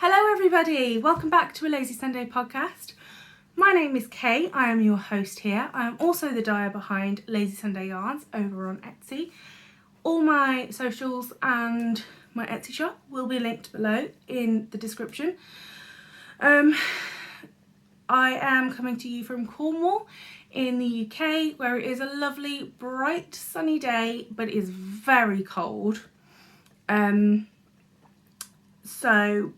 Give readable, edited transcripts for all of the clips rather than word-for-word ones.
Hello everybody, welcome back to a Lazy Sunday podcast. My name is Kay, I am your host here. I am also the dyer behind Lazy Sunday Yarns over on Etsy. All my socials and my Etsy shop will be linked below in the description. I am coming to you from Cornwall in the UK, where it is a lovely bright sunny day, but it is very cold. So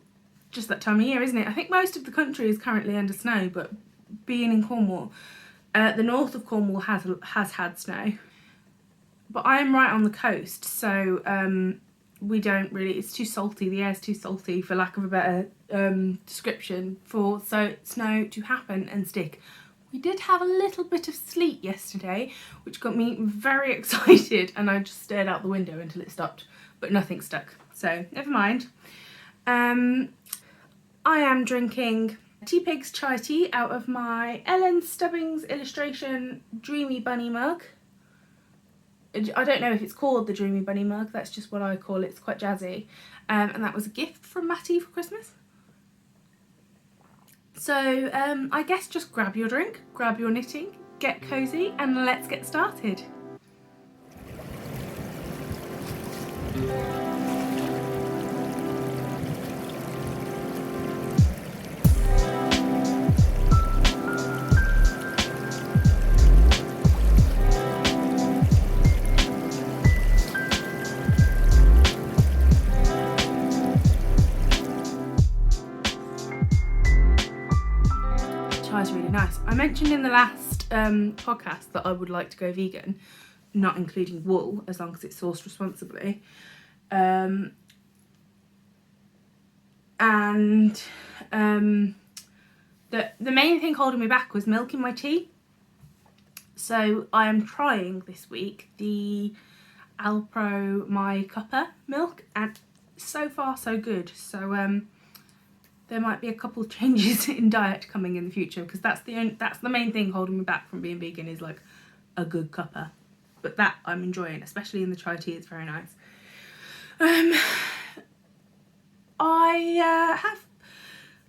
just that time of year, isn't it? I think most of the country is currently under snow, but being in Cornwall, the north of Cornwall has had snow. But I am right on the coast, so we don't really, it's too salty, the air's too salty for lack of a better description for snow to happen and stick. We did have a little bit of sleet yesterday, which got me very excited, and I just stared out the window until it stopped, but nothing stuck, so never mind. I am drinking Tea Pig's chai tea out of my Ellen Stubbings illustration Dreamy Bunny mug. I don't know if it's called the Dreamy Bunny mug, that's just what I call it, it's quite jazzy. And that was a gift from Matty for Christmas. So I guess just grab your drink, grab your knitting, get cosy, and let's get started. Chai's really nice. I mentioned in the last podcast that I would like to go vegan, not including wool, as long as it's sourced responsibly. The main thing holding me back was milk in my tea. So I am trying this week the Alpro My Cuppa milk, and so far so good. So there might be a couple of changes in diet coming in the future, because that's the main thing holding me back from being vegan, is like a good cuppa. But that I'm enjoying, especially in the chai tea, it's very nice. I have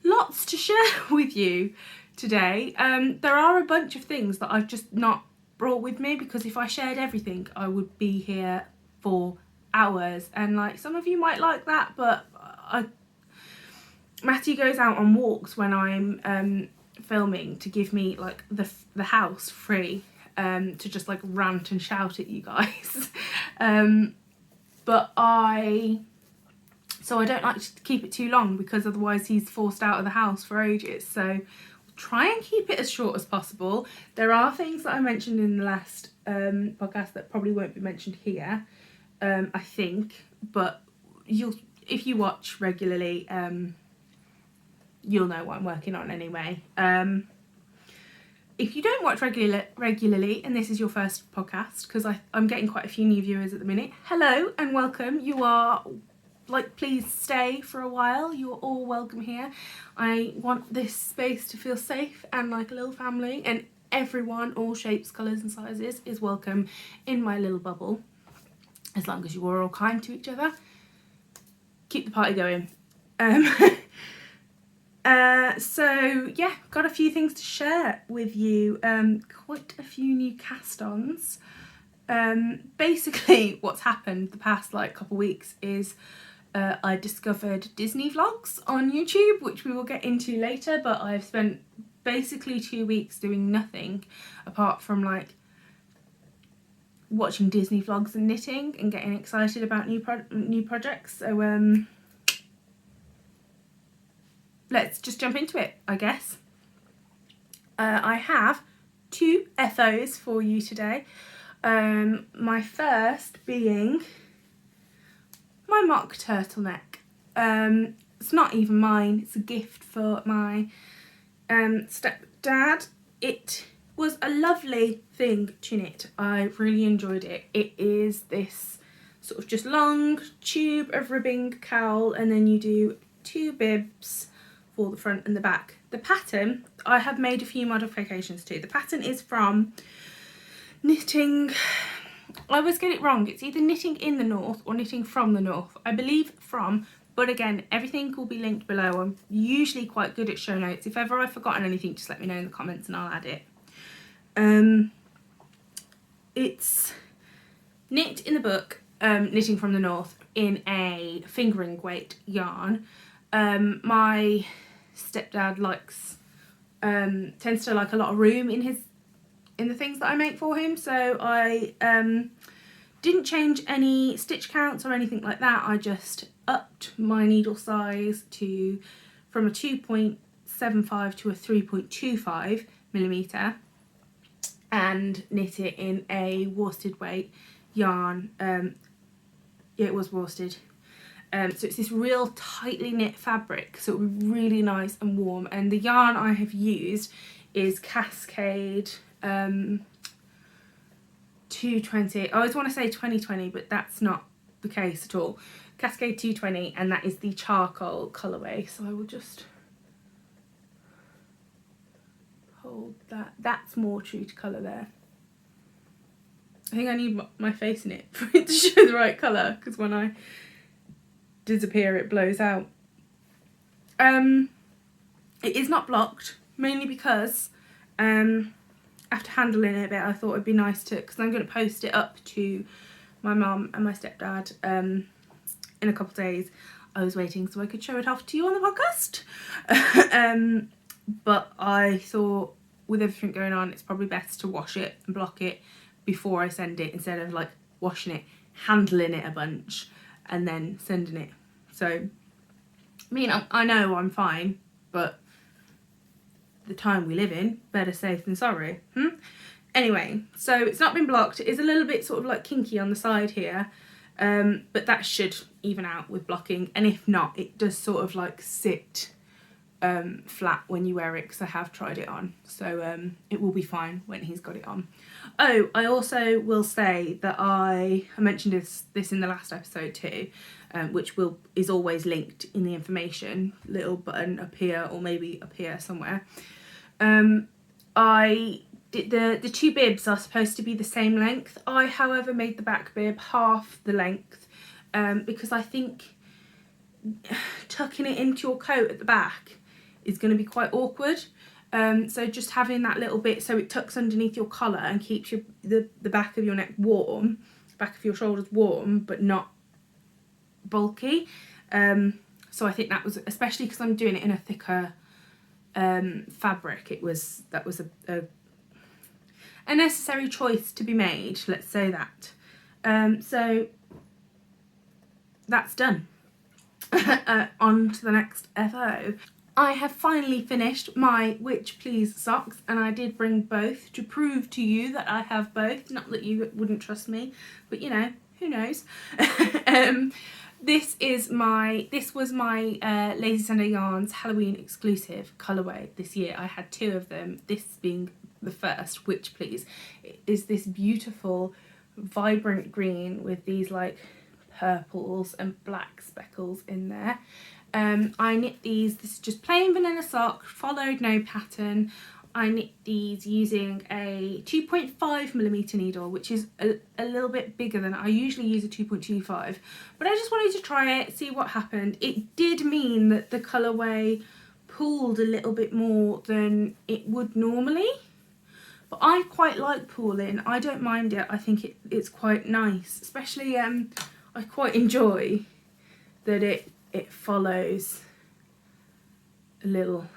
lots to share with you today. There are a bunch of things that I've just not brought with me, because if I shared everything I would be here for hours, and like some of you might like that, but Matty goes out on walks when I'm filming to give me like the house free to just like rant and shout at you guys. But I don't like to keep it too long, because otherwise he's forced out of the house for ages. So try and keep it as short as possible. There are things that I mentioned in the last podcast that probably won't be mentioned here, I think, but if you watch regularly, you'll know what I'm working on anyway. If you don't watch regularly and this is your first podcast, because I'm getting quite a few new viewers at the minute, hello and welcome. You are, like, please stay for a while. You're all welcome here. I want this space to feel safe and like a little family, and everyone, all shapes, colours and sizes, is welcome in my little bubble, as long as you are all kind to each other. Keep the party going. So yeah, got a few things to share with you. Quite a few new cast-ons. Basically what's happened the past like couple weeks is I discovered Disney vlogs on YouTube, which we will get into later, but I've spent basically 2 weeks doing nothing apart from like watching Disney vlogs and knitting and getting excited about new projects. So let's just jump into it, I guess. I have 2 FOs for you today. My first being my mock turtleneck. It's not even mine, it's a gift for my stepdad. It was a lovely thing to knit. I really enjoyed it. It is this sort of just long tube of ribbing KAL, and then you do 2 bibs for the front and the back. The pattern, I have made a few modifications to. The pattern is from Knitting, I always get it wrong, it's either Knitting in the North or Knitting from the North. I believe from But again, everything will be linked below. I'm usually quite good at show notes. If ever I've forgotten anything, just let me know in the comments and I'll add it. It's knit in the book, Knitting from the North, in a fingering weight yarn. My stepdad tends to like a lot of room in the things that I make for him, so I didn't change any stitch counts or anything like that. I just upped my needle size from a 2.75 to a 3.25 millimeter and knit it in a worsted weight yarn. Yeah, it was worsted. So it's this real tightly knit fabric, so it will be really nice and warm. And the yarn I have used is Cascade 220. I always want to say 2020, but that's not the case at all. Cascade 220, and that is the charcoal colourway. So I will just hold that. That's more true to colour there. I think I need my face in it for it to show the right colour, because when I disappear it blows out. It is not blocked, mainly because after handling it a bit I thought it'd be nice to, because I'm going to post it up to my mum and my stepdad in a couple of days. I was waiting so I could show it off to you on the podcast. But I thought with everything going on it's probably best to wash it and block it before I send it, instead of like washing it, handling it a bunch and then sending it. So I mean, I know I'm fine, but the time we live in, better safe than sorry. Anyway, so it's not been blocked. It is a little bit sort of like kinky on the side here, but that should even out with blocking. And if not, it does sort of like sit flat when you wear it, because I have tried it on, so it will be fine when he's got it on. Oh, I also will say that I mentioned this in the last episode too, which is always linked in the information, little button up here or maybe up here somewhere. I did the two bibs are supposed to be the same length. I, however, made the back bib half the length because I think tucking it into your coat at the back is going to be quite awkward. So just having that little bit so it tucks underneath your collar and keeps the back of your neck warm, back of your shoulders warm, but not bulky. So I think that was, especially because I'm doing it in a thicker fabric, that was a necessary choice to be made, let's say that. So that's done. On to the next FO. I have finally finished my Witch Please socks, and I did bring both to prove to you that I have both. Not that you wouldn't trust me, but you know, who knows. This was my Lazy Sunday Yarns Halloween exclusive colourway this year. I had two of them, this being the first, Witch Please. It is this beautiful vibrant green with these like purples and black speckles in there. I knit these, this is just plain vanilla sock, followed no pattern. I knit these using a 2.5mm needle, which is a little bit bigger than I usually use a 2.25, but I just wanted to try it, see what happened. It did mean that the colourway pooled a little bit more than it would normally, but I quite like pooling. I don't mind it. I think it's quite nice, especially I quite enjoy that it follows a little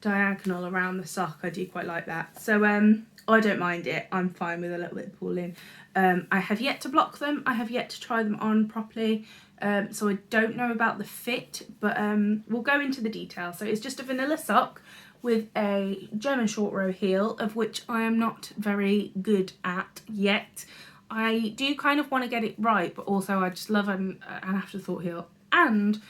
diagonal around the sock. I do quite like that. So I don't mind it. I'm fine with a little bit of pooling. I have yet to block them. I have yet to try them on properly. So I don't know about the fit, but we'll go into the details. So it's just a vanilla sock with a German short row heel, of which I am not very good at yet. I do kind of want to get it right, but also I just love an afterthought heel. And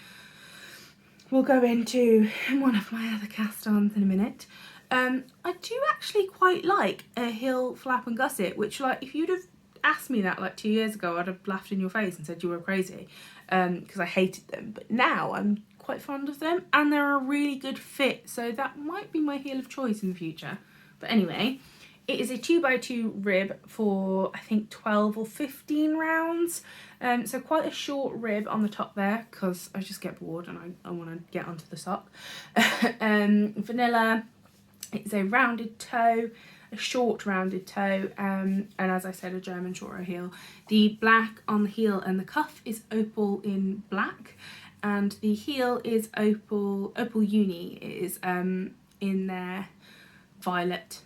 we'll go into one of my other cast-ons in a minute. I do actually quite like a heel flap and gusset, which, like, if you'd have asked me that like 2 years ago, I'd have laughed in your face and said you were crazy, because I hated them. But now I'm quite fond of them, and they're a really good fit, so that might be my heel of choice in the future. But anyway, It is a 2x2 rib for I think 12 or 15 rounds. So quite a short rib on the top there because I just get bored and I want to get onto the sock. Vanilla. It's a rounded toe, a short rounded toe, and as I said, a German shorter heel. The black on the heel and the cuff is opal in black, and the heel is opal uni. It is in there violet,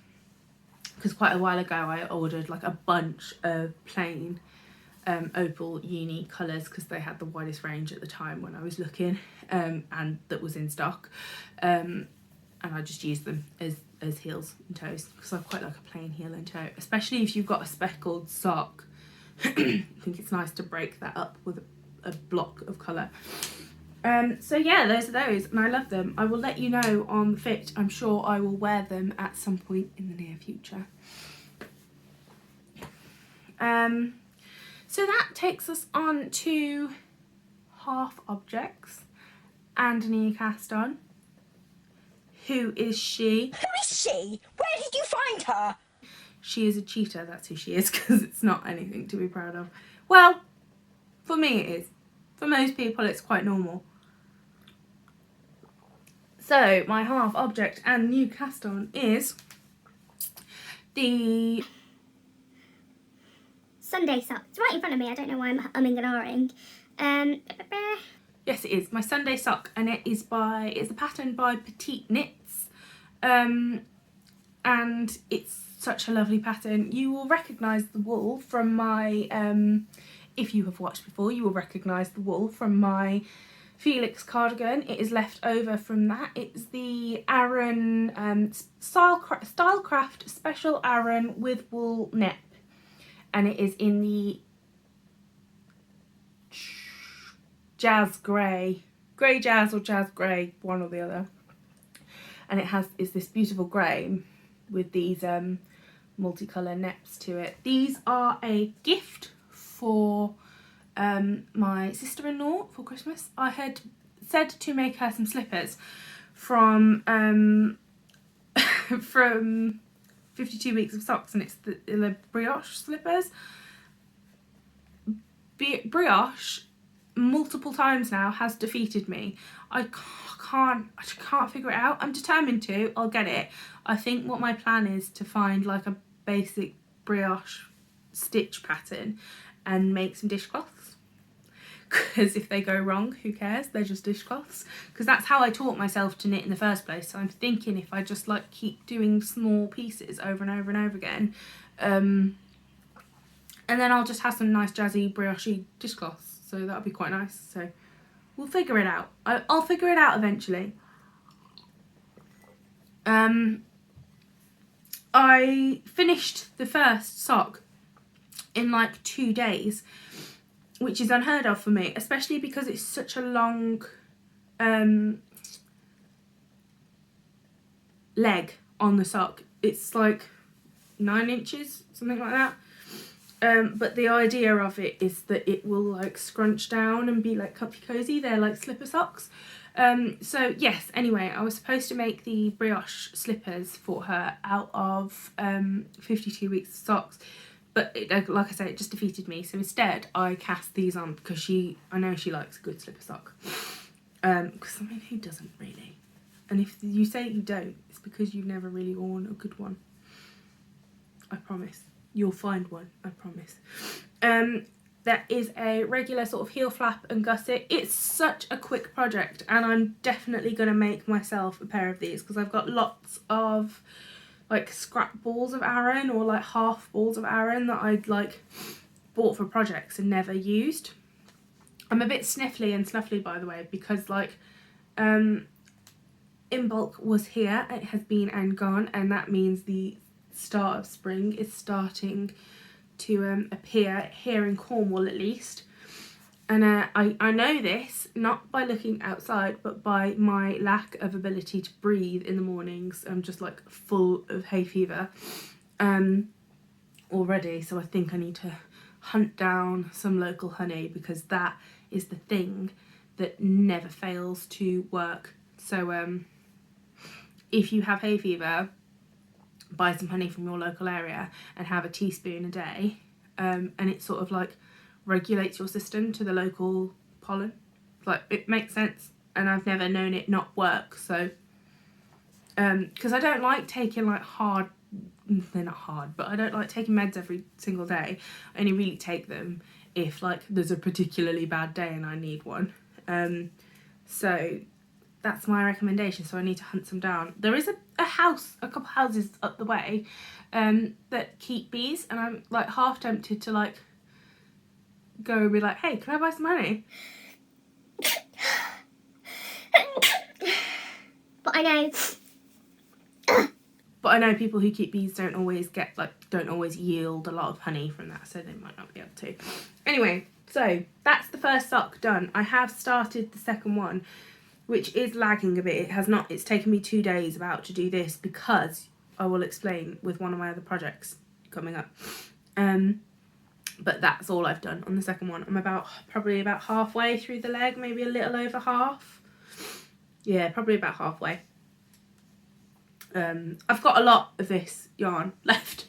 because quite a while ago I ordered like a bunch of plain opal uni colours because they had the widest range at the time when I was looking, and that was in stock. And I just use them as heels and toes because I quite like a plain heel and toe, especially if you've got a speckled sock. I think it's nice to break that up with a block of colour. So yeah, those are those, and I love them. I will let you know on the fit. I'm sure I will wear them at some point in the near future. So that takes us on to half objects and Nia Caston. Who is she? Who is she? Where did you find her? She is a cheater, that's who she is, because it's not anything to be proud of. Well, for me it is. For most people it's quite normal. So, my half object and new cast on is the Sunday sock. It's right in front of me. I don't know why I'm umming and ahhing. Yes, it is my Sunday sock, and it's a pattern by Petite Knits, and it's such a lovely pattern. You will recognise the wool from my if you have watched before, you will recognise the wool from my Felix cardigan. It is left over from that. It's the Aran Stylecraft special Aran with wool nep, and it is in the jazz grey jazz or jazz grey, one or the other, and it's this beautiful grey with these multicolour neps to it. These are a gift for my sister-in-law for Christmas. I had said to make her some slippers from from 52 Weeks of Socks, and it's the brioche slippers. Brioche multiple times now has defeated me. I can't figure it out. I'm determined to. I'll get it. I think what my plan is to find like a basic brioche stitch pattern and make some dishcloths, because if they go wrong, who cares? They're just dishcloths, because that's how I taught myself to knit in the first place. So I'm thinking if I just like keep doing small pieces over and over and over again, and then I'll just have some nice jazzy brioche dishcloths. So that'll be quite nice. So we'll figure it out. I'll figure it out eventually. I finished the first sock in like 2 days, which is unheard of for me, especially because it's such a long leg on the sock. It's like 9 inches, something like that. But the idea of it is that it will like scrunch down and be like comfy cozy. They're like slipper socks. So yes, anyway, I was supposed to make the brioche slippers for her out of 52 Weeks of Socks, but like I say, it just defeated me. So instead I cast these on because I know she likes a good slipper sock. Because I mean, who doesn't really? And if you say you don't, it's because you've never really worn a good one. I promise. You'll find one, I promise. There is a regular sort of heel flap and gusset. It's such a quick project, and I'm definitely going to make myself a pair of these because I've got lots of like scrap balls of Aran or like half balls of Aran that I'd like bought for projects and never used. I'm a bit sniffly and snuffly, by the way, because like In Bulk was here, it has been and gone, and that means the start of spring is starting to appear here in Cornwall at least. And I know this not by looking outside, but by my lack of ability to breathe in the mornings. I'm just like full of hay fever already, so I think I need to hunt down some local honey, because that is the thing that never fails to work. So if you have hay fever, buy some honey from your local area and have a teaspoon a day, and it sort of like regulates your system to the local pollen. Like, it makes sense, and I've never known it not work. So because I don't like taking like they're not hard, but I don't like taking meds every single day. I only really take them if like there's a particularly bad day and I need one. So that's my recommendation. So I need to hunt some down. There is a couple houses up the way that keep bees, and I'm like half tempted to like go and be like, hey, can I buy some honey? But I know people who keep bees don't always yield a lot of honey from that, so they might not be able to. Anyway, so that's the first sock done. I have started the second one, which is lagging a bit. It's taken me 2 days about to do this because I will explain with one of my other projects coming up. But that's all I've done on the second one. I'm probably about halfway through the leg, maybe a little over half. Yeah, probably about halfway. I've got a lot of this yarn left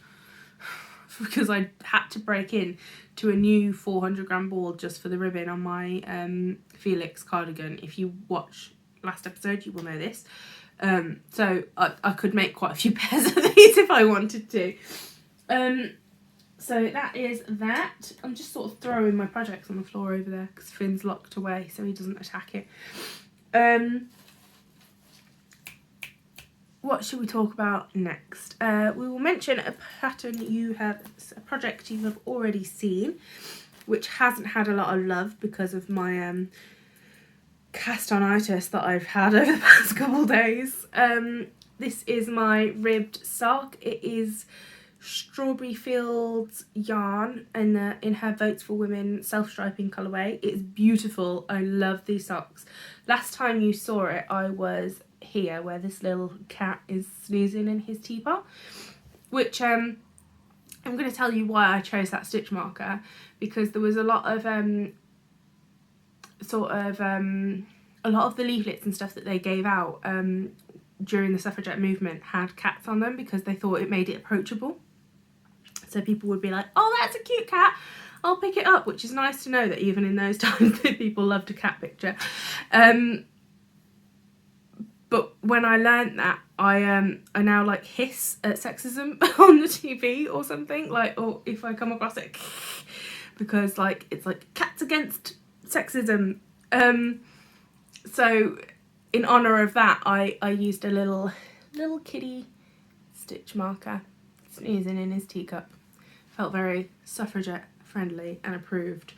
because I had to break in to a new 400-gram ball just for the ribbon on my Felix cardigan. If you watch last episode, you will know this. So I could make quite a few pairs of these if I wanted to. So that is that. I'm just sort of throwing my projects on the floor over there because Finn's locked away so he doesn't attack it. What should we talk about next? We will mention a project you have already seen, which hasn't had a lot of love because of my castonitis that I've had over the past couple of days. This is my ribbed sock. It is Strawberry Fields yarn in her Votes for Women self-striping colourway. It's beautiful. I love these socks. Last time you saw it, I was here where this little cat is snoozing in his teapot, which I'm going to tell you why I chose that stitch marker, because there was a lot of a lot of the leaflets and stuff that they gave out during the suffragette movement had cats on them because they thought it made it approachable. So people would be like, oh, that's a cute cat, I'll pick it up, which is nice to know that even in those times that people loved a cat picture. But when I learnt that, I now like hiss at sexism on the TV or something, like, or if I come across it, because like it's like cats against sexism. So in honour of that, I used a little kitty stitch marker sneezing in his teacup. Felt very suffragette friendly and approved.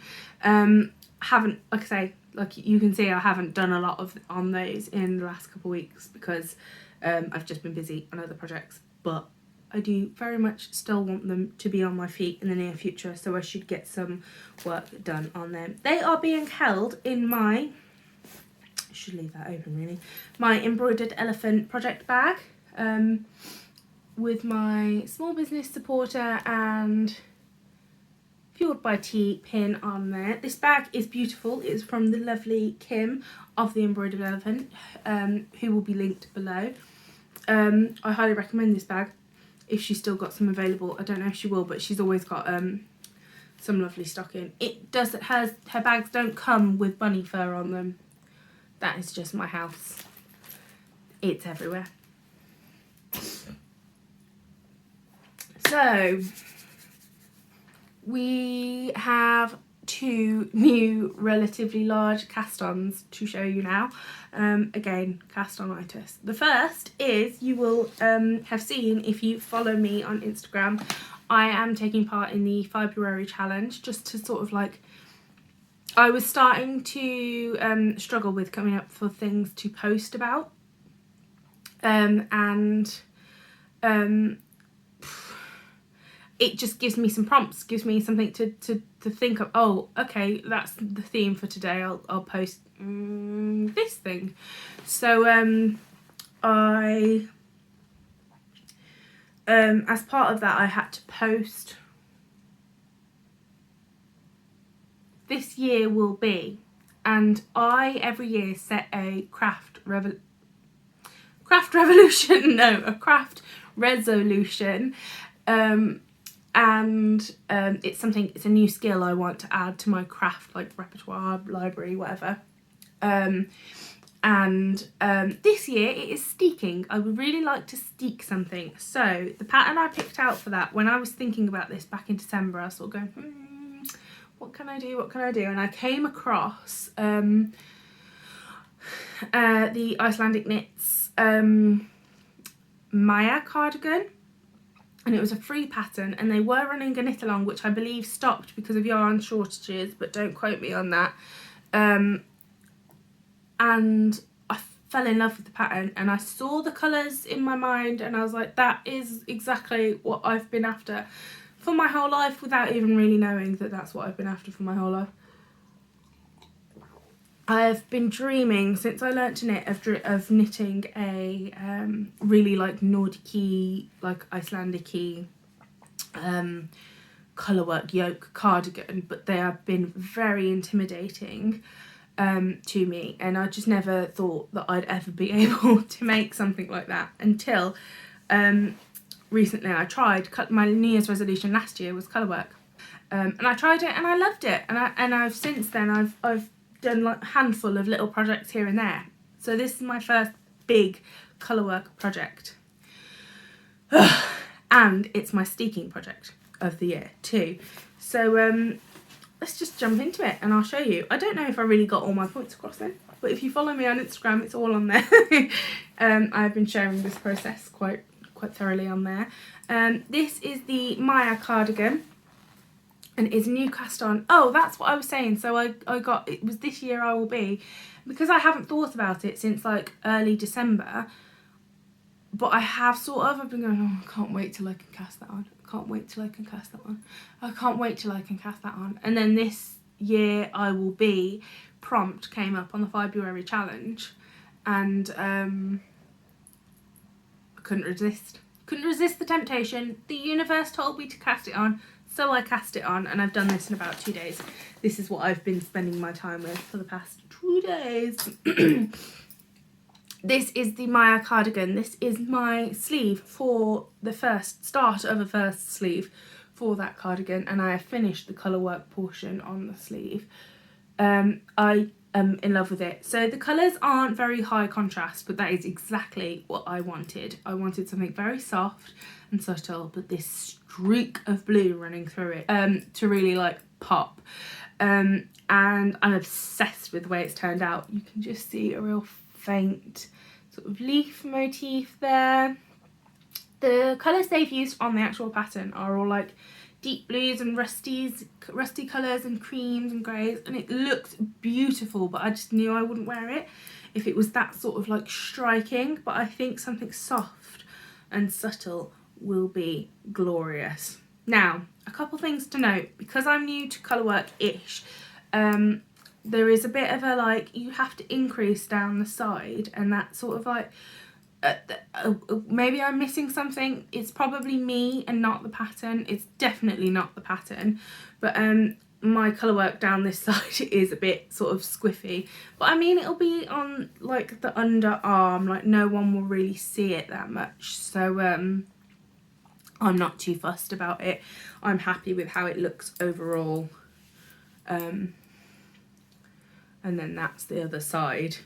Haven't, like I say, like you can see, I haven't done a lot on those in the last couple of weeks because I've just been busy on other projects, but I do very much still want them to be on my feet in the near future, so I should get some work done on them. They are being held in my, I should leave that open really, my embroidered elephant project bag with my small business supporter and Fueled by Tea pin on there. This bag is beautiful. It's from the lovely Kim of the Embroidered Elephant, who will be linked below. I highly recommend this bag if she's still got some available. I don't know if she will, but she's always got some lovely stock in. Her bags don't come with bunny fur on them. That is just my house. It's everywhere. So we have 2 new relatively large cast-ons to show you now. Again, castonitis. The first is, you will have seen if you follow me on Instagram, I am taking part in the February challenge, just to sort of like, I was starting to struggle with coming up for things to post about, it just gives me some prompts, gives me something to think of. Oh, okay, that's the theme for today. I'll post this thing. So I as part of that, I had to post. This year will be, and I every year set a craft craft revolution, no, a craft resolution. It's something, it's a new skill I want to add to my craft, like repertoire, library, whatever. This year it is steeking. I would really like to steek something. So the pattern I picked out for that, when I was thinking about this back in December, I was sort of going, what can I do, what can I do? And I came across the Icelandic Knits Maja Cardigan, and it was a free pattern, and they were running a knit along, which I believe stopped because of yarn shortages, but don't quote me on that. And I fell in love with the pattern, and I saw the colours in my mind, and I was like, that is exactly what I've been after for my whole life, without even really knowing that that's what I've been after for my whole life. I've been dreaming since I learnt to knit of knitting a really like Nordic-y, like Icelandic-y colourwork yoke cardigan, but they have been very intimidating to me, and I just never thought that I'd ever be able to make something like that until recently I tried. My New Year's resolution last year was colourwork, and I tried it and I loved it, and I've since then I've done like a handful of little projects here and there. So this is my first big colourwork project, and it's my steeking project of the year too. So let's just jump into it and I'll show you. I don't know if I really got all my points across then, but if you follow me on Instagram, it's all on there. I've been sharing this process quite thoroughly on there. This is the Maja Cardigan, and it's new cast on. Oh, that's what I was saying. So I got, it was This Year I Will Be, because I haven't thought about it since like early December, but I have sort of, I've been going, oh, I can't wait till I can cast that on. I can't wait till I can cast that on. I can't wait till I can cast that on. And then This Year I Will Be prompt came up on the February challenge, and I couldn't resist. Couldn't resist the temptation. The universe told me to cast it on, so I cast it on, and I've done this in about 2 days. This is what I've been spending my time with for the past 2 days. This is the Maja Cardigan. This is my sleeve for the start of a first sleeve for that cardigan, and I have finished the colourwork portion on the sleeve. I am in love with it. So the colours aren't very high contrast, but that is exactly what I wanted. I wanted something very soft and subtle, but this streak of blue running through it to really like pop. And I'm obsessed with the way it's turned out. You can just see a real faint sort of leaf motif there. The colours they've used on the actual pattern are all like deep blues and rusty colours and creams and greys, and it looks beautiful, but I just knew I wouldn't wear it if it was that sort of like striking. But I think something soft and subtle will be glorious. Now, a couple things to note, because I'm new to colourwork-ish, there is a bit of a like, you have to increase down the side, and that sort of like, maybe I'm missing something. It's probably me and not the pattern. It's definitely not the pattern, but my colourwork down this side is a bit sort of squiffy, but I mean, it'll be on like the underarm, like no one will really see it that much, so I'm not too fussed about it. I'm happy with how it looks overall. And then that's the other side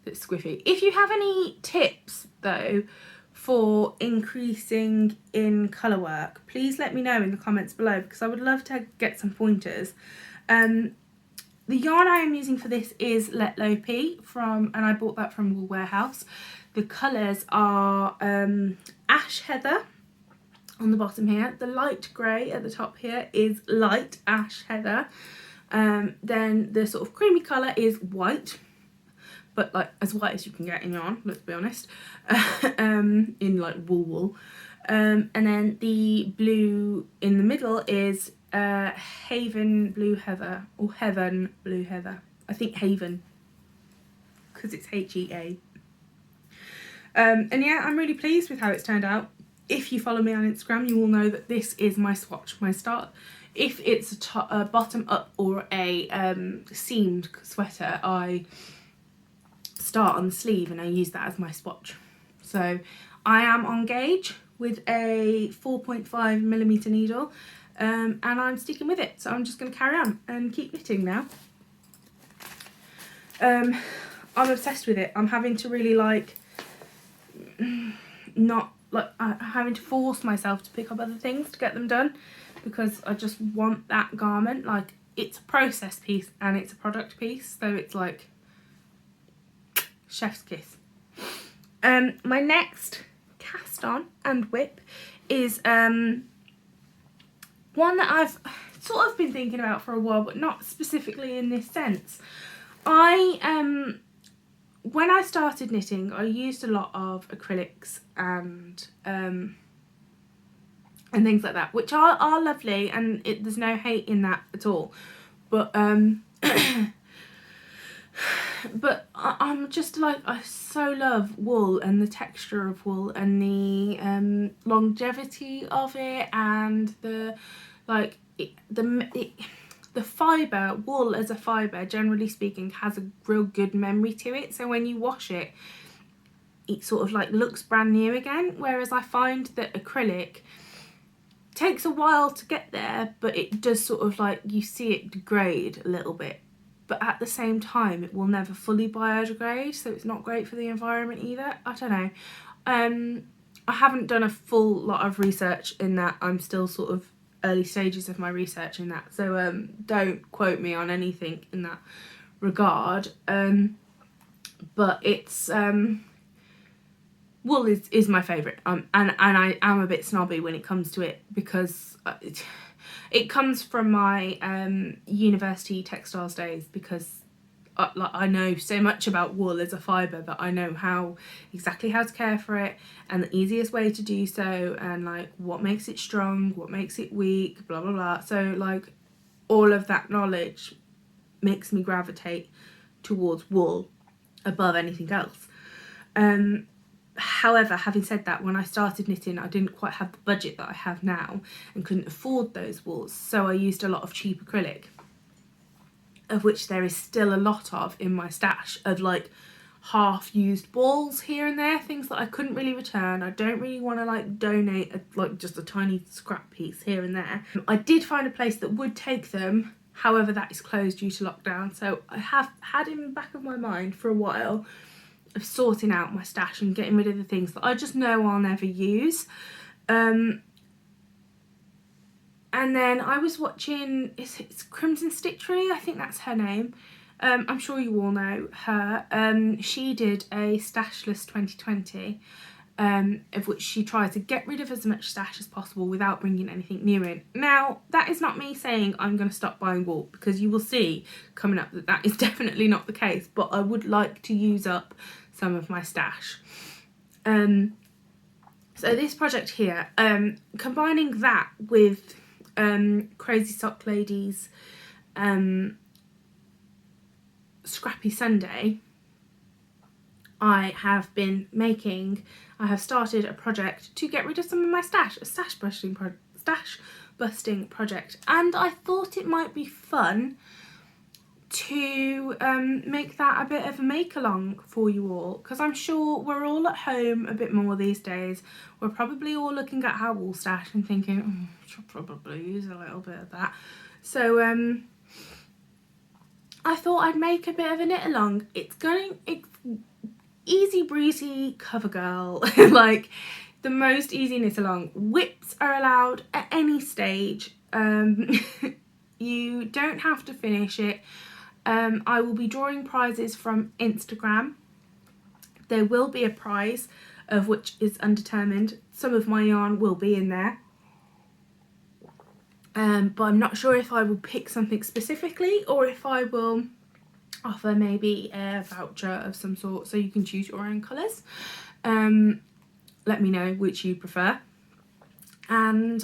that's squiffy. If you have any tips though for increasing in colourwork, please let me know in the comments below, because I would love to get some pointers. The yarn I am using for this is Let Lopi and I bought that from Wool Warehouse. The colours are Ash Heather on the bottom here. The light grey at the top here is Light Ash Heather. Then the sort of creamy colour is white, but like as white as you can get in yarn, let's be honest, in like wool. And then the blue in the middle is Haven Blue Heather, or Heaven Blue Heather. I think Haven, because it's H-E-A. And yeah, I'm really pleased with how it's turned out. If you follow me on Instagram, you will know that this is my swatch, my start. If it's a bottom up or a seamed sweater, I start on the sleeve and I use that as my swatch. So I am on gauge with a 4.5mm needle, and I'm sticking with it. So I'm just going to carry on and keep knitting now. I'm obsessed with it. I'm having to really like not like having to force myself to pick up other things to get them done, because I just want that garment. Like, it's a process piece and it's a product piece, so it's like chef's kiss. My next cast on and whip is one that I've sort of been thinking about for a while, but not specifically in this sense. When I started knitting, I used a lot of acrylics and things like that, which are lovely, and there's no hate in that at all. But but I'm just like, I so love wool and the texture of wool and the longevity of it, and the like the fibre. Wool as a fibre, generally speaking, has a real good memory to it, so when you wash it, it sort of like looks brand new again, whereas I find that acrylic takes a while to get there, but it does sort of like, you see it degrade a little bit, but at the same time it will never fully biodegrade, so it's not great for the environment either. I don't know. I haven't done a full lot of research in that. I'm still sort of early stages of my research in that, so don't quote me on anything in that regard. But it's wool is my favourite, and I am a bit snobby when it comes to it, because it comes from my university textiles days, because I know so much about wool as a fibre, that I know exactly how to care for it, and the easiest way to do so, and like what makes it strong, what makes it weak, blah blah blah. So like all of that knowledge makes me gravitate towards wool above anything else. However, having said that, when I started knitting, I didn't quite have the budget that I have now and couldn't afford those wools, so I used a lot of cheap acrylic, of which there is still a lot of in my stash, of like half used balls here and there, things that I couldn't really return. I don't really want to like donate like just a tiny scrap piece here and there. I did find a place that would take them, however that is closed due to lockdown, so I have had in the back of my mind for a while of sorting out my stash and getting rid of the things that I just know I'll never use. And then I was watching, it's Crimson Stitchery, I think that's her name. I'm sure you all know her. She did a stash list 2020, of which she tried to get rid of as much stash as possible without bringing anything new in. Now, that is not me saying I'm going to stop buying wool, because you will see coming up that that is definitely not the case, but I would like to use up some of my stash. So this project here, combining that with Crazy Sock Lady's Scrappy Sunday, I have started a project to get rid of some of my stash, a stash busting project, and I thought it might be fun to make that a bit of a make along for you all, because I'm sure we're all at home a bit more these days. We're probably all looking at our wool stash and thinking, I should probably use a little bit of that. So I thought I'd make a bit of a knit along. It's easy breezy cover girl, like the most easy knit along. Whips are allowed at any stage. You don't have to finish it. I will be drawing prizes from Instagram. There will be a prize, of which is undetermined. Some of my yarn will be in there. But I'm not sure if I will pick something specifically, or if I will offer maybe a voucher of some sort, so you can choose your own colours. Let me know which you prefer. And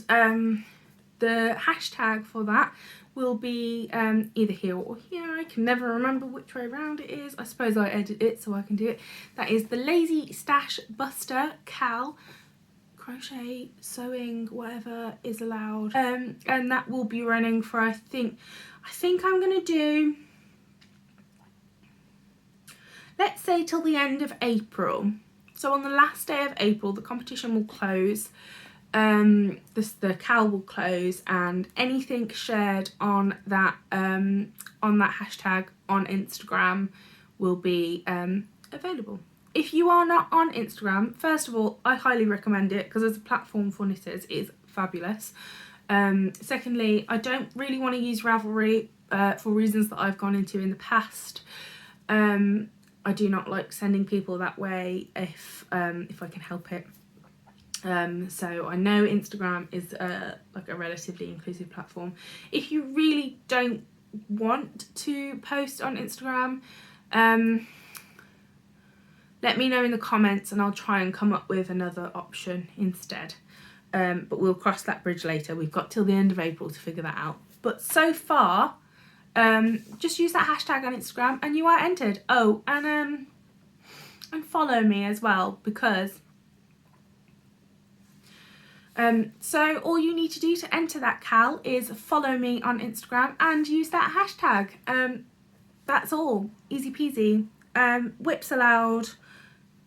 the hashtag for that will be either here or here. I can never remember which way around it is. I suppose I edit it so I can do it. That is the Lazy Stash Buster KAL. Crochet, sewing, whatever is allowed. And that will be running for, I think I'm going to do, let's say till the end of April. So on the last day of April, the competition will close. The KAL will close, and anything shared on that hashtag on Instagram will be available. If you are not on Instagram, first of all, I highly recommend it because as a platform for knitters, it is fabulous. Secondly, I don't really want to use Ravelry for reasons that I've gone into in the past. I do not like sending people that way if I can help it. So I know Instagram is like a relatively inclusive platform. If you really don't want to post on Instagram, let me know in the comments and I'll try and come up with another option instead. But we'll cross that bridge later. We've got till the end of April to figure that out. But so far, just use that hashtag on Instagram and you are entered. Oh, and follow me as well, because so all you need to do to enter that KAL is follow me on Instagram and use that hashtag. That's all. Easy peasy. Whips allowed,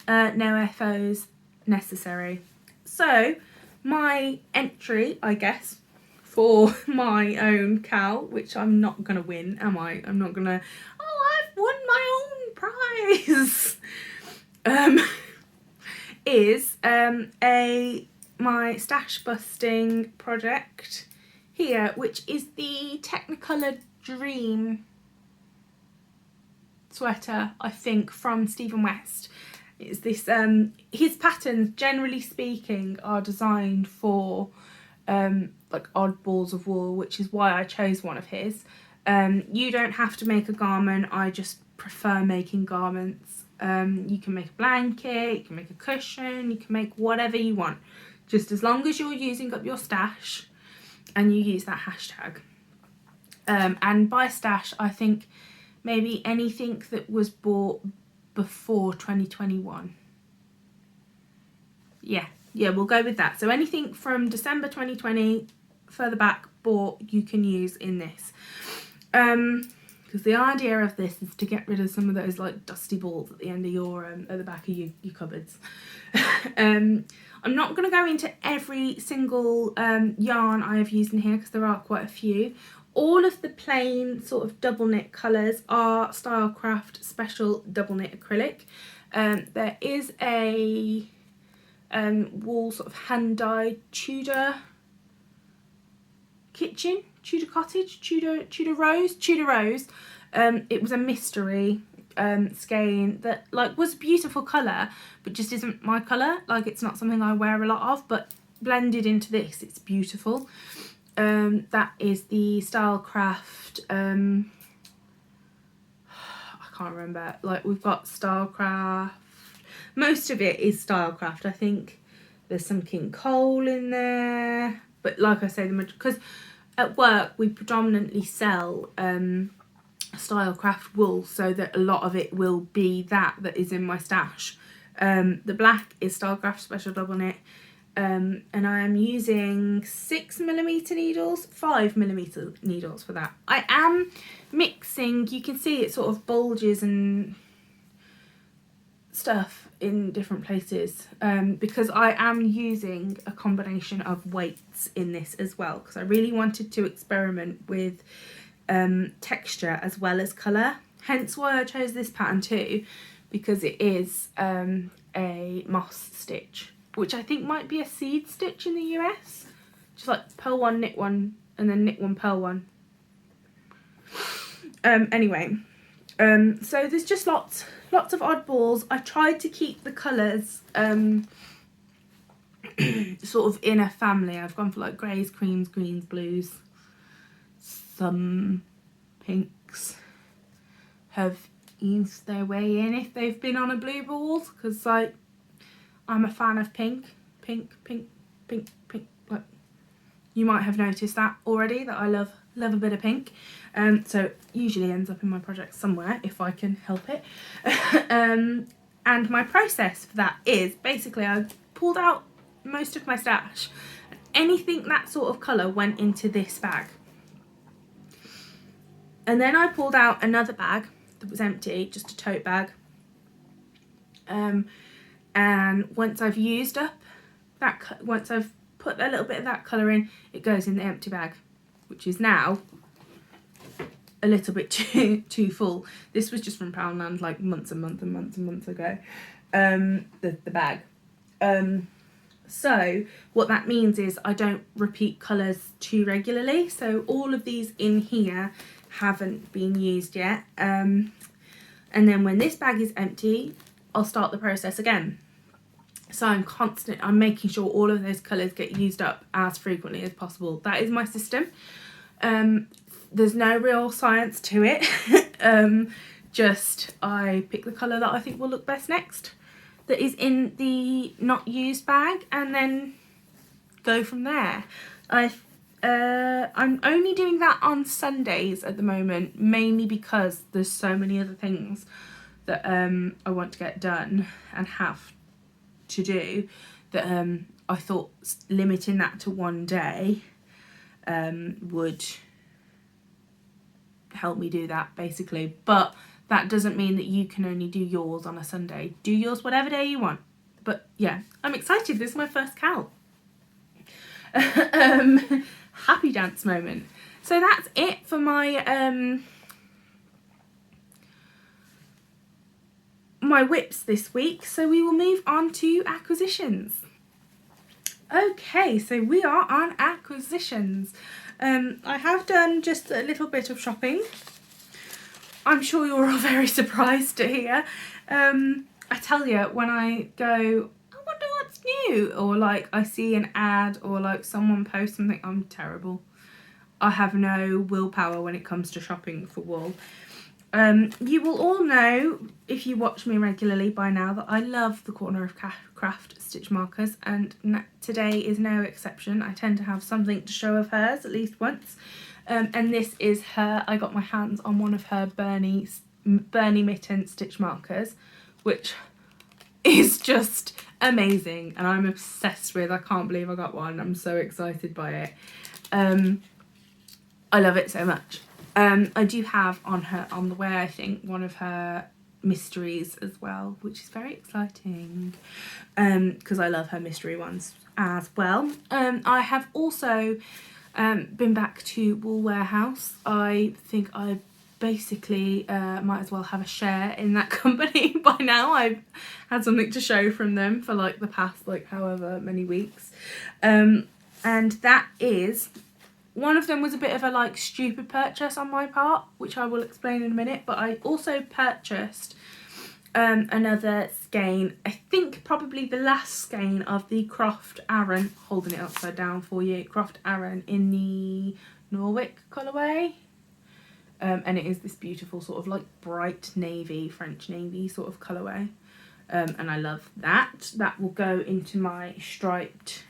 no FOs necessary. So my entry, I guess, for my own KAL, which I'm not gonna win, am I? I'm not gonna, oh, I've won my own prize. Is my stash busting project here, which is the Technicolor Dream sweater, I think, from Stephen West. It's this his patterns, generally speaking, are designed for like odd balls of wool, which is why I chose one of his. You don't have to make a garment, I just prefer making garments. You can make a blanket, you can make a cushion, you can make whatever you want, just as long as you're using up your stash and you use that hashtag. And by stash, I think maybe anything that was bought before 2021. Yeah, we'll go with that. So anything from December 2020 further back bought, you can use in this. Because the idea of this is to get rid of some of those like dusty balls at the end of your at the back of your cupboards. I'm not going to go into every single yarn I have used in here because there are quite a few. All of the plain sort of double knit colours are Stylecraft special double knit acrylic. There is a wool sort of hand dyed Tudor kitchen, Tudor cottage, Tudor rose. It was a mystery skein that like was a beautiful colour, but just isn't my colour. Like, it's not something I wear a lot of, but blended into this, it's beautiful. That is the Stylecraft, I can't remember, like we've got Stylecraft, most of it is Stylecraft. I think there's some King Cole in there, but like I say, because at work we predominantly sell Stylecraft wool, so that a lot of it will be that is in my stash. The black is Stylecraft special double knit. And I am using 6mm needles, 5mm needles for that. I am mixing, you can see it sort of bulges and stuff in different places, because I am using a combination of weights in this as well, because I really wanted to experiment with texture as well as colour. Hence why I chose this pattern too, because it is a moss stitch, which I think might be a seed stitch in the US. Just like purl one, knit one, and then knit one, purl one. Anyway, so there's just lots of oddballs. I tried to keep the colours sort of in a family. I've gone for like greys, creams, greens, blues. Some pinks have eased their way in if they've been on a blue ball, because like I'm a fan of pink. Like, you might have noticed that already, that I love a bit of pink. So it usually ends up in my project somewhere if I can help it. And my process for that is basically I pulled out most of my stash. Anything that sort of colour went into this bag. And then I pulled out another bag that was empty, just a tote bag. and once I've used up that, once I've put a little bit of that colour in, it goes in the empty bag, which is now a little bit too full. This was just from Poundland like months and months ago, the bag. So what that means is I don't repeat colours too regularly, so all of these in here haven't been used yet, and then when this bag is empty, I'll start the process again. So I'm making sure all of those colours get used up as frequently as possible. That is my system. There's no real science to it. Just I pick the colour that I think will look best next, that is in the not used bag, and then go from there. I'm only doing that on Sundays at the moment, mainly because there's so many other things that I want to get done and have to do, that I thought limiting that to one day would help me do that, basically. But that doesn't mean that you can only do yours on a Sunday. Do yours whatever day you want. But yeah, I'm excited. This is my first KAL. Happy dance moment. So that's it for my my whips this week. So we will move on to acquisitions. Okay, so we are on acquisitions. I have done just a little bit of shopping. I'm sure you're all very surprised to hear. I tell you, when I go, I wonder what's new, or like I see an ad, or like someone posts something, I'm terrible. I have no willpower when it comes to shopping for wool. You will all know, if you watch me regularly by now, that I love the Corner of Craft stitch markers, and today is no exception. I tend to have something to show of hers at least once, and this is her. I got my hands on one of her Bernie Mitten stitch markers, which is just amazing, and I'm obsessed with. I can't believe I got one. I'm so excited by it. I love it so much. I do have on the way, I think, one of her mysteries as well, which is very exciting, because I love her mystery ones as well. I have also been back to Wool Warehouse. I think I basically might as well have a share in that company by now. I've had something to show from them for like the past like however many weeks, and that is, one of them was a bit of a like stupid purchase on my part, which I will explain in a minute, but I also purchased another skein, I think probably the last skein of the Croft Aran, holding it upside down for you, Croft Aran in the Norwick colourway, and it is this beautiful sort of like bright navy, French navy sort of colourway, and I love that. That will go into my striped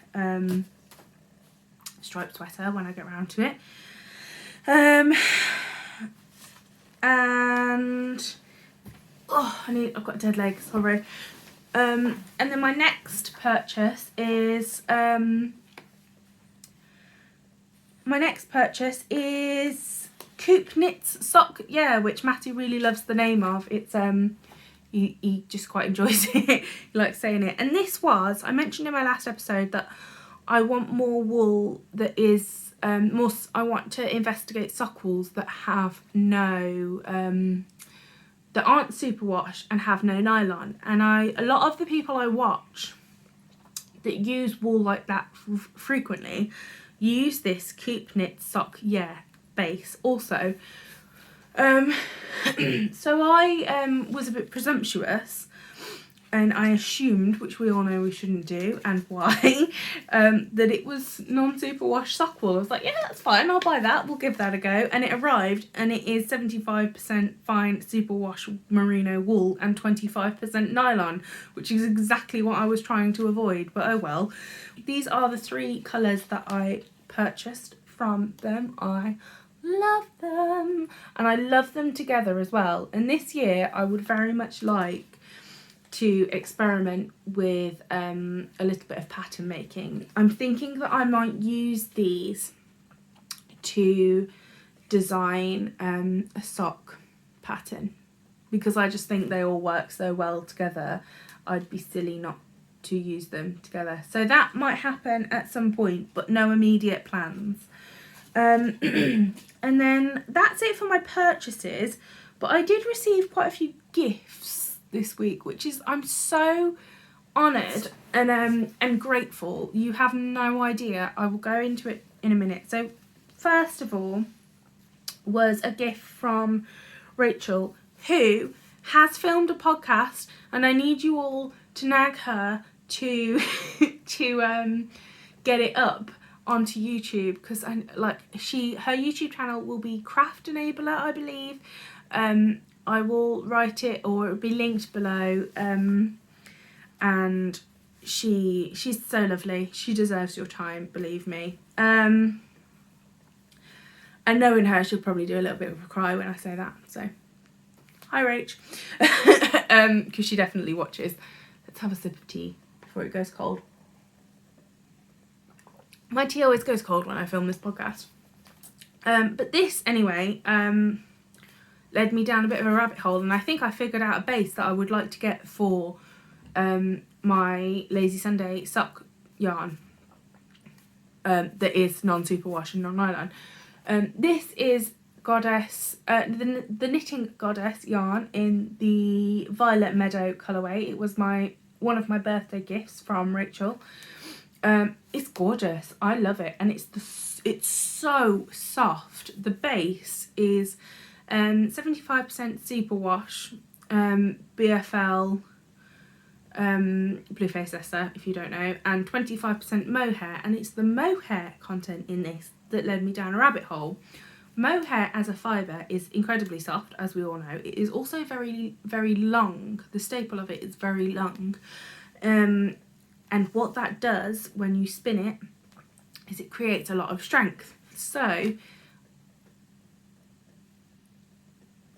sweater when I get around to it, and I've got a dead leg, sorry. And then my next purchase is Coop Knits sock, which Matty really loves the name of. It's he just quite enjoys it. He likes saying it. And this was, I mentioned in my last episode that I want more wool that is more. I want to investigate sock wools that have no that aren't superwash and have no nylon. And a lot of the people I watch that use wool like that frequently use this Coop Knits sock base also. So I was a bit presumptuous, and I assumed, which we all know we shouldn't do, and why, that it was non-superwash sock wool. I was like, yeah, that's fine, I'll buy that, we'll give that a go. And it arrived, and it is 75% fine superwash merino wool and 25% nylon, which is exactly what I was trying to avoid, but oh well. These are the 3 colours that I purchased from them. I love them, and I love them together as well. And this year I would very much like to experiment with a little bit of pattern making. I'm thinking that I might use these to design a sock pattern, because I just think they all work so well together. I'd be silly not to use them together. So that might happen at some point, but no immediate plans. And then that's it for my purchases, but I did receive quite a few gifts this week, which is, I'm so honoured and grateful. You have no idea. I will go into it in a minute. So first of all was a gift from Rachel, who has filmed a podcast, and I need you all to nag her to get it up onto YouTube, because her YouTube channel will be Craft Enabler, I believe. I will write it, or it'll be linked below. And she's so lovely. She deserves your time, believe me. And knowing her, she'll probably do a little bit of a cry when I say that. So, hi Rach, because she definitely watches. Let's have a sip of tea before it goes cold. My tea always goes cold when I film this podcast. But this, anyway, led me down a bit of a rabbit hole, and I think I figured out a base that I would like to get for my Lazy Sunday sock yarn that is non-superwash and non-nylon. This is Goddess, the Knitting Goddess yarn in the Violet Meadow colourway. It was one of my birthday gifts from Rachel. It's gorgeous. I love it, and it's so soft. The base is 75% superwash, BFL, blue face ester, if you don't know, and 25% mohair, and it's the mohair content in this that led me down a rabbit hole. Mohair as a fibre is incredibly soft, as we all know. It is also very, very long. The staple of it is very long. And what that does when you spin it is it creates a lot of strength. So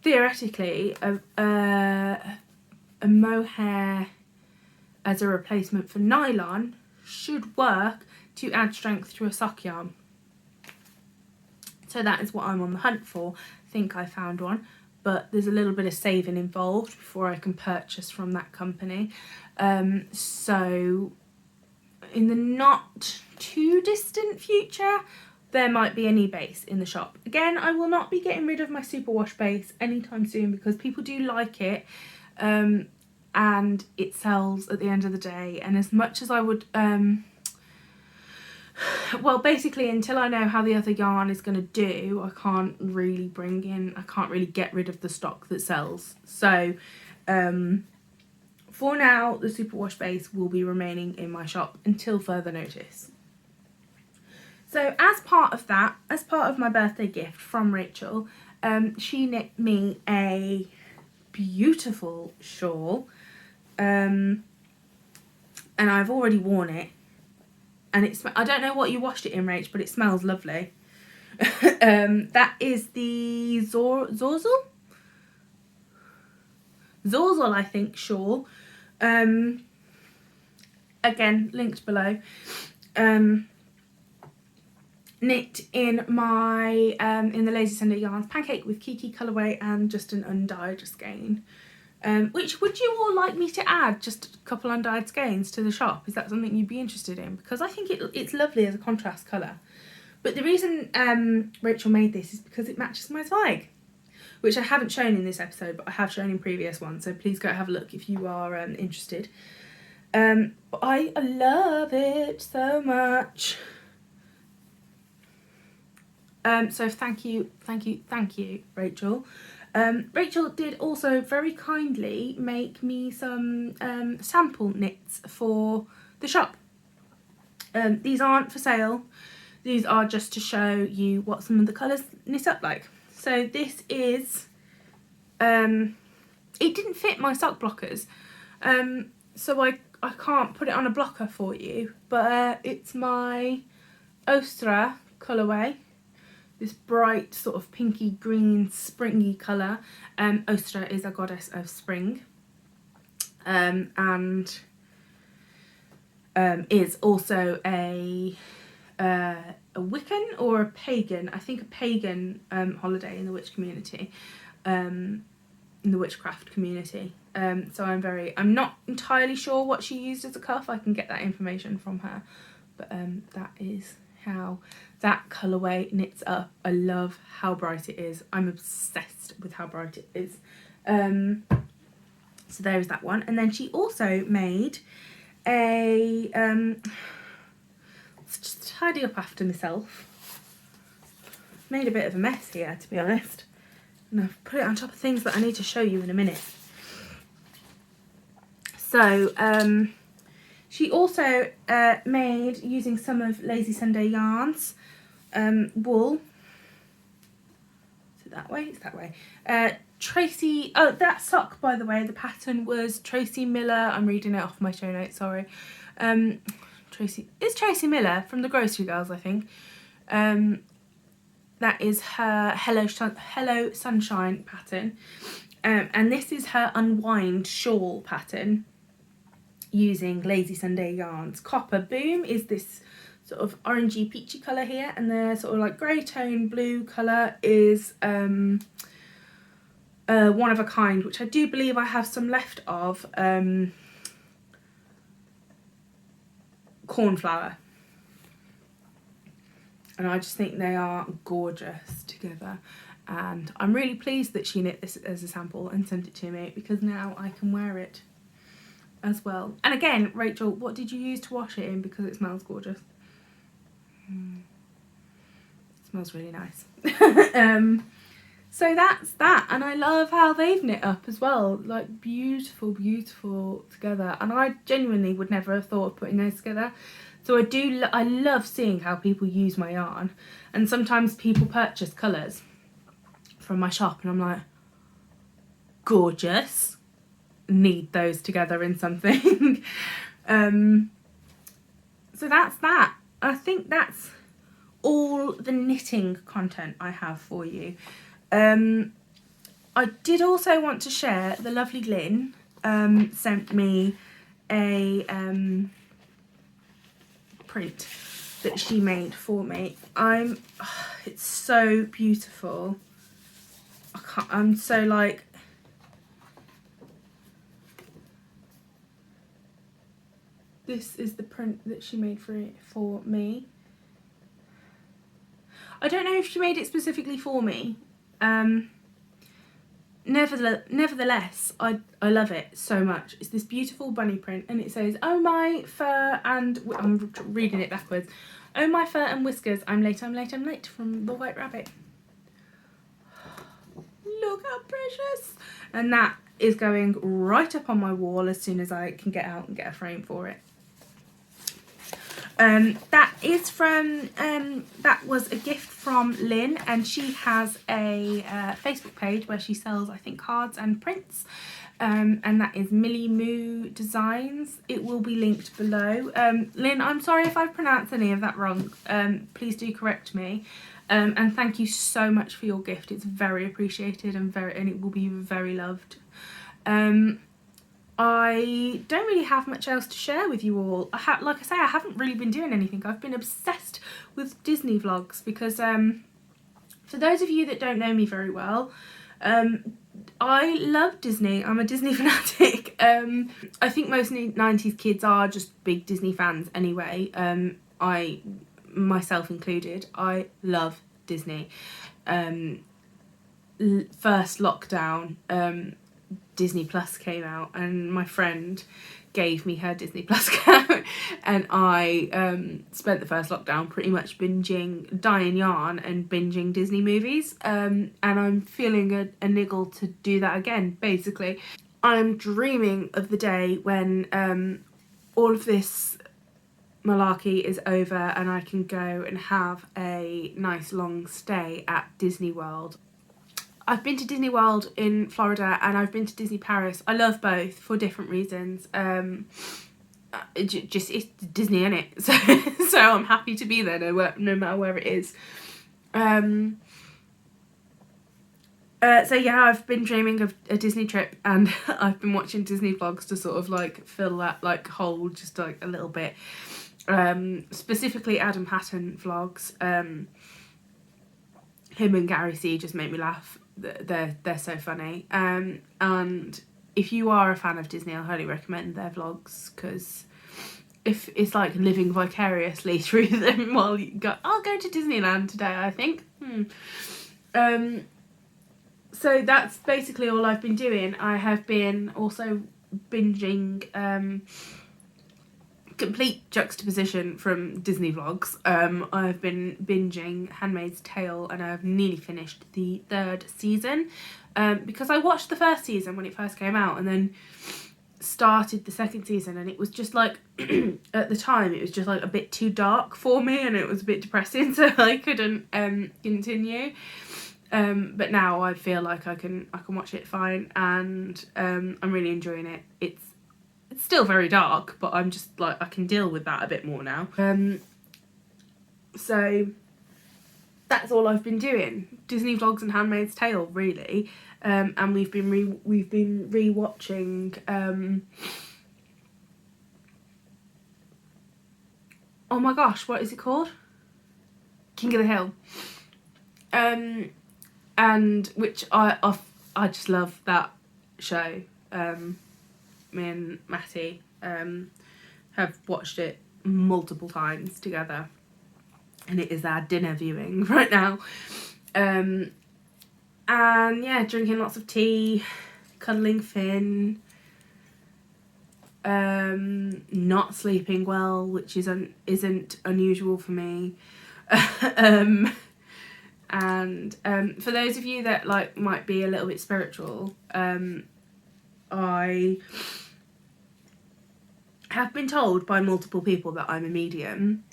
theoretically, a mohair as a replacement for nylon should work to add strength to a sock yarn. So that is what I'm on the hunt for. I think I found one, but there's a little bit of saving involved before I can purchase from that company. So in the not too distant future, there might be a new base in the shop. Again, I will not be getting rid of my superwash base anytime soon, because people do like it, and it sells at the end of the day. And as much as I would, well, basically until I know how the other yarn is going to do, I can't really get rid of the stock that sells. So for now, the superwash base will be remaining in my shop until further notice. So as part of that, as part of my birthday gift from Rachel, she knit me a beautiful shawl, and I've already worn it, and I don't know what you washed it in, Rach, but it smells lovely. That is the Zorzal, I think, shawl. Again, linked below. Knit in my in the Lazy Sunday Yarns Pancake with Kiki colourway and just an undyed skein. Which would you all like me to add just a couple undyed skeins to the shop? Is that something you'd be interested in? Because I think it's lovely as a contrast colour. But the reason Rachel made this is because it matches my Zweig, which I haven't shown in this episode, but I have shown in previous ones. So please go have a look if you are interested. But I love it so much. So thank you, Rachel. Rachel did also very kindly make me some sample knits for the shop. These aren't for sale. These are just to show you what some of the colours knit up like. So this is, it didn't fit my sock blockers, so I can't put it on a blocker for you, but it's my Ostra colourway. This bright sort of pinky green springy colour. Ostra is a goddess of spring, and is also a Wiccan or a pagan, I think a pagan holiday in the witch community. in the witchcraft community. So I'm not entirely sure what she used as a cuff. I can get that information from her, but that is how that colourway knits up. I love how bright it is. I'm obsessed with how bright it is. So there's that one. And then she also made a let's just tidy up after myself. Made a bit of a mess here, to be honest, and I've put it on top of things that I need to show you in a minute. So she also made, using some of Lazy Sunday yarns, wool. Is it that way? It's that way. Tracy, oh, that sock, by the way, the pattern was Tracy Miller. I'm reading it off my show notes, sorry. It's Tracy Miller from the Grocery Girls, I think. That is her Hello Sunshine pattern. And this is her Unwind shawl pattern using Lazy Sunday yarns. Copper Boom is this sort of orangey peachy colour here, and the sort of like grey tone blue colour is One of a Kind, which I do believe I have some left of, Cornflower. And I just think they are gorgeous together, and I'm really pleased that she knit this as a sample and sent it to me, because now I can wear it as well. And again, Rachel, what did you use to wash it in, because it smells gorgeous? It smells really nice. So that's that, and I love how they've knit up as well, like beautiful, beautiful together, and I genuinely would never have thought of putting those together. So I love seeing how people use my yarn, and sometimes people purchase colours from my shop and I'm like, gorgeous, need those together in something. So that's that. I think that's all the knitting content I have for you. I did also want to share, the lovely Lynn sent me a print that she made for me. It's so beautiful. I'm so like, this is the print that she made for me. I don't know if she made it specifically for me. Nevertheless, I love it so much. It's this beautiful bunny print, and it says, "Oh my fur and..." I'm reading it backwards. "Oh my fur and whiskers, I'm late, I'm late, I'm late," from the White Rabbit. Look how precious. And that is going right up on my wall as soon as I can get out and get a frame for it. That is from, that was a gift from Lynn, and she has a Facebook page where she sells, I think, cards and prints, and that is Millie Moo Designs. It will be linked below. Lynn, I'm sorry if I pronounced any of that wrong. Please do correct me. And thank you so much for your gift. It's very appreciated, and it will be very loved. I don't really have much else to share with you all. Like I say, I haven't really been doing anything. I've been obsessed with Disney vlogs because, for those of you that don't know me very well, I love Disney. I'm a Disney fanatic. I think most 90s kids are just big Disney fans anyway. I, myself included, I love Disney. First lockdown, Disney Plus came out, and my friend gave me her Disney Plus account, and I spent the first lockdown pretty much binging, dyeing yarn and binging Disney movies, and I'm feeling a niggle to do that again, basically. I'm dreaming of the day when all of this malarkey is over and I can go and have a nice long stay at Disney World. I've been to Disney World in Florida and I've been to Disney Paris. I love both for different reasons. It's Disney, innit? So I'm happy to be there no matter where it is. So yeah, I've been dreaming of a Disney trip, and I've been watching Disney vlogs to sort of like fill that like hole just like a little bit. Specifically Adam Patton vlogs. Him and Gary C just make me laugh they're so funny. And if you are a fan of Disney, I highly recommend their vlogs, because if it's like living vicariously through them while you go, I'll go to Disneyland today, I think. So that's basically all I've been doing. I have been also binging, complete juxtaposition from Disney vlogs. I've been binging Handmaid's Tale, and I've nearly finished the 3rd season, because I watched the 1st season when it first came out, and then started the 2nd season, and it was just like at the time it was just like a bit too dark for me, and it was a bit depressing, so I couldn't continue. But now I feel like I can watch it fine, and I'm really enjoying it. It's still very dark, but I'm just like, I can deal with that a bit more now. So that's all I've been doing. Disney vlogs and Handmaid's Tale, really. And we've been rewatching oh my gosh, what is it called? King of the Hill. And which I just love that show. Me and Matty have watched it multiple times together, and it is our dinner viewing right now. And yeah, drinking lots of tea, cuddling Finn, not sleeping well, which isn't unusual for me. And for those of you that like might be a little bit spiritual, I have been told by multiple people that I'm a medium,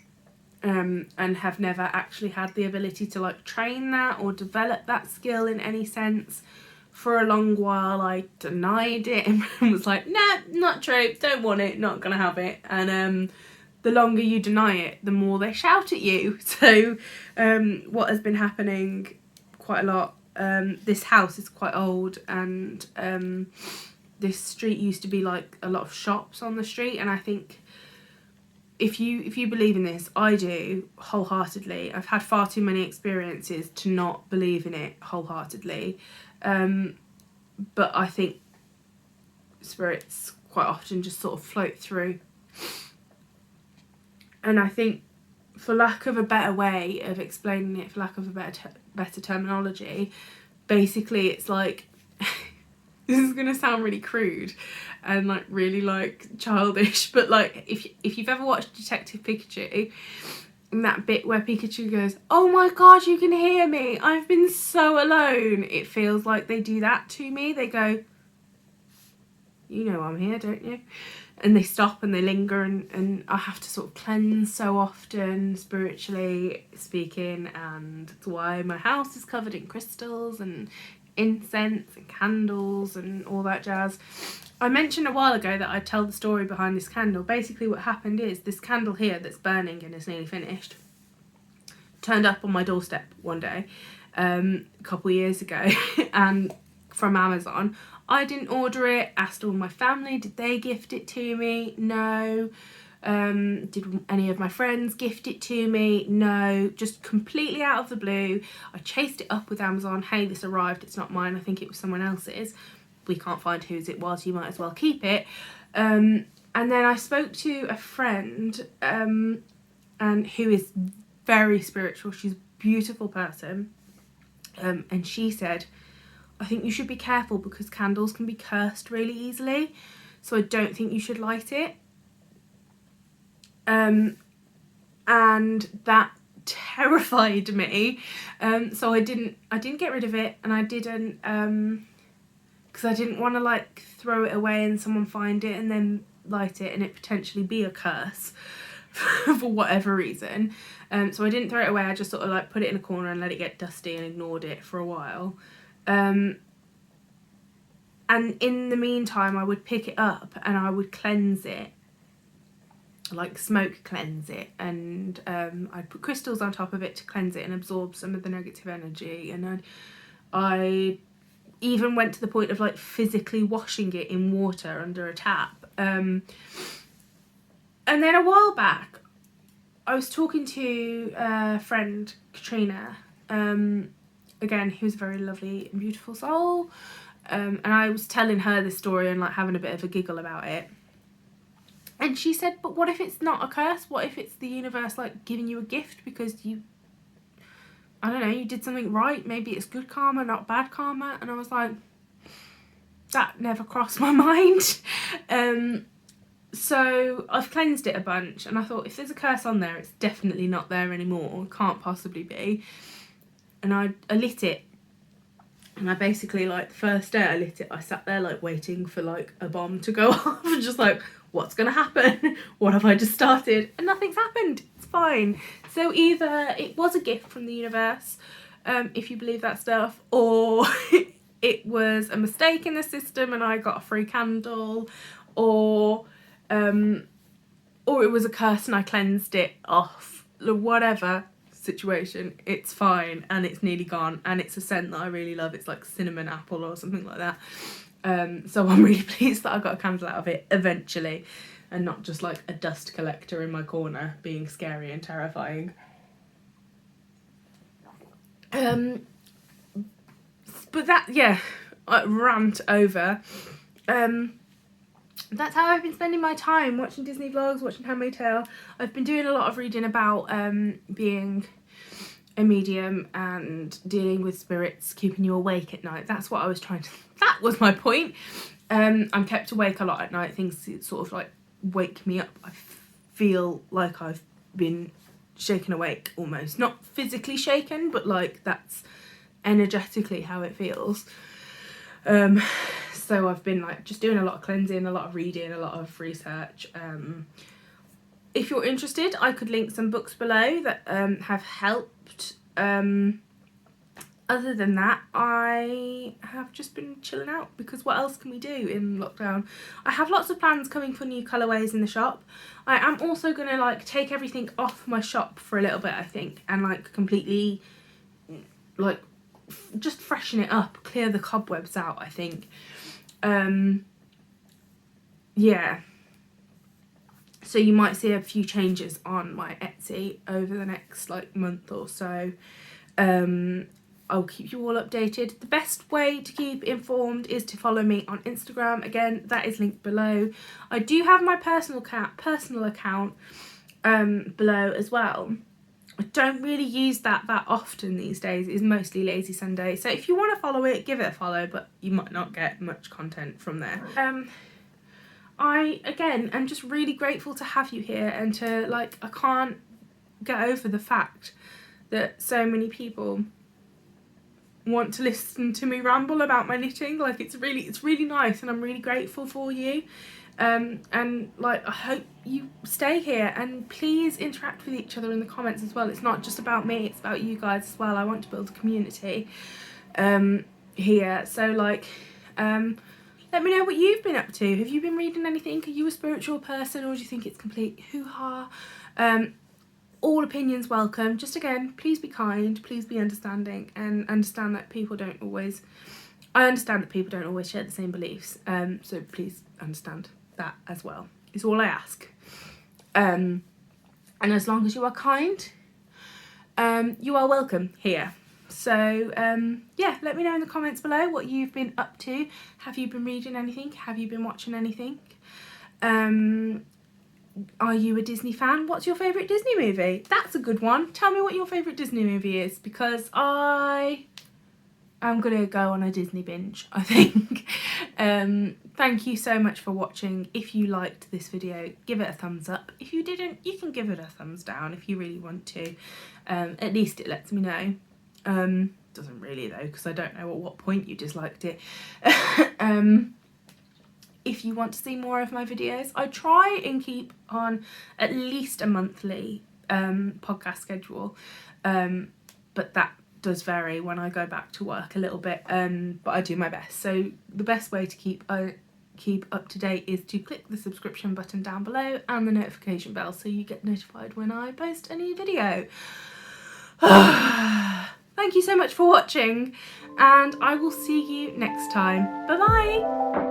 and have never actually had the ability to like train that or develop that skill in any sense. For a long while I denied it and was like, nah, not true, don't want it, not gonna have it. And the longer you deny it, the more they shout at you. So what has been happening quite a lot, this house is quite old, and this street used to be like a lot of shops on the street, and I think if you believe in this, I do wholeheartedly. I've had far too many experiences to not believe in it wholeheartedly, but I think spirits quite often just sort of float through. And I think, for lack of a better way of explaining it, for lack of a better terminology, basically it's like, this is going to sound really crude and like really like childish, but like if you've ever watched Detective Pikachu, and that bit where Pikachu goes, oh my god, you can hear me, I've been so alone, it feels like they do that to me. They go, you know I'm here, don't you? And they stop and they linger, and I have to sort of cleanse so often, spiritually speaking, and that's why my house is covered in crystals and incense and candles and all that jazz. I mentioned a while ago that I'd tell the story behind this candle. Basically what happened is, this candle here that's burning and is nearly finished turned up on my doorstep one day, a couple of years ago, and from Amazon. I didn't order it, asked all my family, did they gift it to me? No. Did any of my friends gift it to me? No. Just completely out of the blue. I chased it up with Amazon. Hey, this arrived, it's not mine, I think it was someone else's. We can't find whose it was, you might as well keep it. And then I spoke to a friend, and who is very spiritual. She's a beautiful person. And she said, I think you should be careful because candles can be cursed really easily, so I don't think you should light it. And that terrified me, so I didn't get rid of it, and I didn't, because I didn't want to like throw it away and someone find it and then light it and it potentially be a curse for whatever reason. So I didn't throw it away, I just sort of like put it in a corner and let it get dusty and ignored it for a while. And in the meantime I would pick it up and I would cleanse it, like smoke cleanse it, and I'd put crystals on top of it to cleanse it and absorb some of the negative energy, and I even went to the point of like physically washing it in water under a tap. And then a while back I was talking to a friend, Katrina, again, he was a very lovely and beautiful soul. And I was telling her this story and like having a bit of a giggle about it. And she said, but what if it's not a curse? What if it's the universe like giving you a gift because you, I don't know, you did something right? Maybe it's good karma, not bad karma. And I was like, that never crossed my mind. So I've cleansed it a bunch, and I thought if there's a curse on there, it's definitely not there anymore. Can't possibly be. And I lit it. And I basically, like, the first day I lit it, I sat there, like, waiting for, like, a bomb to go off. And just like, what's going to happen? What have I just started? And nothing's happened. It's fine. So either it was a gift from the universe, if you believe that stuff, or it was a mistake in the system and I got a free candle, or it was a curse and I cleansed it off. Whatever situation, it's fine, and it's nearly gone, and it's a scent that I really love. It's like cinnamon apple or something like that. So I'm really pleased that I got a candle out of it eventually, and not just like a dust collector in my corner being scary and terrifying. But that, yeah, rant over. That's how I've been spending my time, watching Disney vlogs, watching Handmaid's Tale. I've been doing a lot of reading about being a medium and dealing with spirits, keeping you awake at night. That's what I was trying to, that was my point. I'm kept awake a lot at night. Things sort of like wake me up. I feel like I've been shaken awake almost. Not physically shaken, but like that's energetically how it feels. So I've been like just doing a lot of cleansing, a lot of reading, a lot of research. If you're interested, I could link some books below that have helped. Other than that, I have just been chilling out because what else can we do in lockdown? I have lots of plans coming for new colourways in the shop. I am also going to like take everything off my shop for a little bit, I think, and like completely like just freshen it up, clear the cobwebs out, I think. Yeah, so you might see a few changes on my Etsy over the next like month or so. I'll keep you all updated. The best way to keep informed is to follow me on Instagram. Again, that is linked below. I do have my personal account below as well. I don't really use that often these days. It's mostly Lazy Sunday. So if you want to follow it, give it a follow, but you might not get much content from there. I, again, am just really grateful to have you here and to, like, I can't get over the fact that so many people want to listen to me ramble about my knitting. Like, it's really nice, and I'm really grateful for you. And like I hope you stay here, and please interact with each other in the comments as well. It's not just about me, it's about you guys as well. I want to build a community here, so like let me know what you've been up to. Have you been reading anything? Are you a spiritual person, or do you think it's complete hoo-ha? All opinions welcome. Just again, please be kind, please be understanding, and understand that people don't always, I understand that people don't always share the same beliefs, so please understand that as well, is all I ask. And as long as you are kind, you are welcome here. So yeah, let me know in the comments below what you've been up to. Have you been reading anything? Have you been watching anything? Are you a Disney fan? What's your favourite Disney movie? That's a good one. Tell me what your favourite Disney movie is, because I'm gonna go on a Disney binge, I think. Thank you so much for watching. If you liked this video, give it a thumbs up. If you didn't, you can give it a thumbs down if you really want to. At least it lets me know. Doesn't really though, because I don't know at what point you disliked it. If you want to see more of my videos, I try and keep on at least a monthly podcast schedule, but that does vary when I go back to work a little bit, but I do my best. So the best way to keep up to date is to click the subscription button down below and the notification bell so you get notified when I post a new video. Thank you so much for watching, and I will see you next time. Bye bye.